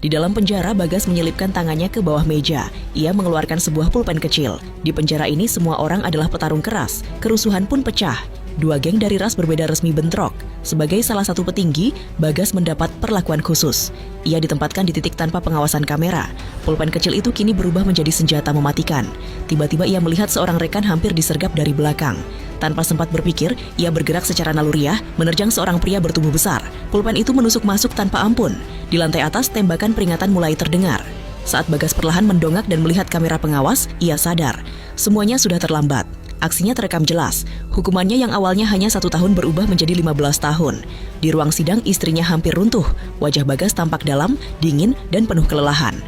Di dalam penjara, Bagas menyelipkan tangannya ke bawah meja. Ia mengeluarkan sebuah pulpen kecil. Di penjara ini semua orang adalah petarung keras. Kerusuhan pun pecah. Dua geng dari ras berbeda resmi bentrok. Sebagai salah satu petinggi, Bagas mendapat perlakuan khusus. Ia ditempatkan di titik tanpa pengawasan kamera. Pulpen kecil itu kini berubah menjadi senjata mematikan. Tiba-tiba ia melihat seorang rekan hampir disergap dari belakang. Tanpa sempat berpikir, ia bergerak secara naluriah, menerjang seorang pria bertubuh besar. Pulpen itu menusuk masuk tanpa ampun. Di lantai atas, tembakan peringatan mulai terdengar. Saat Bagas perlahan mendongak dan melihat kamera pengawas, ia sadar. Semuanya sudah terlambat. Aksinya terekam jelas. Hukumannya yang awalnya hanya 1 tahun berubah menjadi 15 tahun. Di ruang sidang, istrinya hampir runtuh. Wajah Bagas tampak dalam, dingin, dan penuh kelelahan.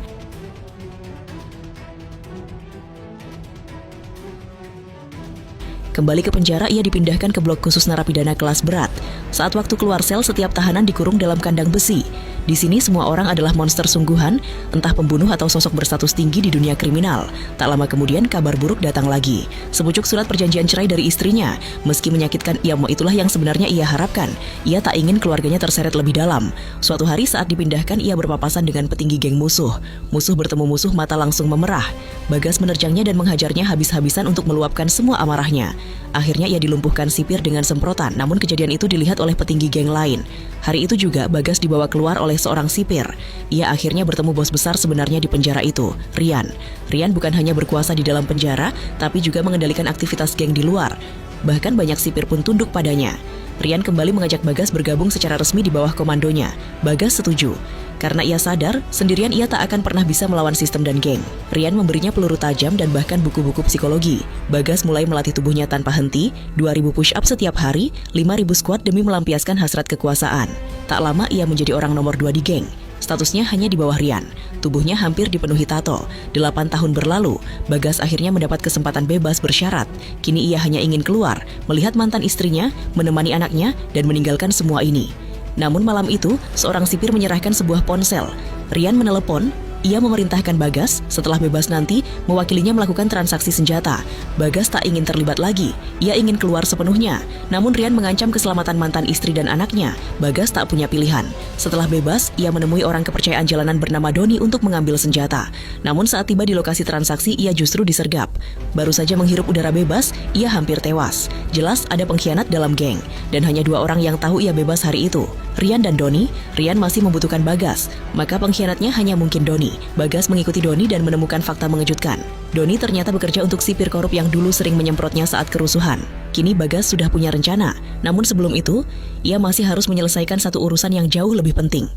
Kembali ke penjara, ia dipindahkan ke blok khusus narapidana kelas berat. Saat waktu keluar sel, setiap tahanan dikurung dalam kandang besi. Di sini semua orang adalah monster sungguhan, entah pembunuh atau sosok berstatus tinggi di dunia kriminal. Tak lama kemudian kabar buruk datang lagi. Sepucuk surat perjanjian cerai dari istrinya. Meski menyakitkan, itulah yang sebenarnya ia harapkan. Ia tak ingin keluarganya terseret lebih dalam. Suatu hari saat dipindahkan, ia berpapasan dengan petinggi geng musuh. Musuh bertemu musuh, mata langsung memerah. Bagas menerjangnya dan menghajarnya habis-habisan untuk meluapkan semua amarahnya. Akhirnya ia dilumpuhkan sipir dengan semprotan, namun kejadian itu dilihat oleh petinggi geng lain. Hari itu juga Bagas dibawa keluar oleh seorang sipir. Ia akhirnya bertemu bos besar sebenarnya di penjara itu, Rian. Rian bukan hanya berkuasa di dalam penjara, tapi juga mengendalikan aktivitas geng di luar. Bahkan banyak sipir pun tunduk padanya. Rian kembali mengajak Bagas bergabung secara resmi di bawah komandonya. Bagas setuju. Karena ia sadar, sendirian ia tak akan pernah bisa melawan sistem dan geng. Rian memberinya peluru tajam dan bahkan buku-buku psikologi. Bagas mulai melatih tubuhnya tanpa henti, 2.000 push-up setiap hari, 5.000 squat demi melampiaskan hasrat kekuasaan. Tak lama ia menjadi orang nomor 2 di geng. Statusnya hanya di bawah Rian. Tubuhnya hampir dipenuhi tato. 8 tahun berlalu, Bagas akhirnya mendapat kesempatan bebas bersyarat. Kini ia hanya ingin keluar, melihat mantan istrinya, menemani anaknya, dan meninggalkan semua ini. Namun malam itu, seorang sipir menyerahkan sebuah ponsel. Rian menelepon. Ia memerintahkan Bagas, setelah bebas nanti, mewakilinya melakukan transaksi senjata. Bagas tak ingin terlibat lagi. Ia ingin keluar sepenuhnya. Namun Rian mengancam keselamatan mantan istri dan anaknya. Bagas tak punya pilihan. Setelah bebas, ia menemui orang kepercayaan jalanan bernama Doni untuk mengambil senjata. Namun saat tiba di lokasi transaksi, ia justru disergap. Baru saja menghirup udara bebas, ia hampir tewas. Jelas ada pengkhianat dalam geng. Dan hanya 2 orang yang tahu ia bebas hari itu, Rian dan Doni. Rian masih membutuhkan Bagas, maka pengkhianatnya hanya mungkin Doni. Bagas mengikuti Doni dan menemukan fakta mengejutkan. Doni ternyata bekerja untuk sipir korup yang dulu sering menyemprotnya saat kerusuhan. Kini Bagas sudah punya rencana. Namun sebelum itu, ia masih harus menyelesaikan satu urusan yang jauh lebih penting.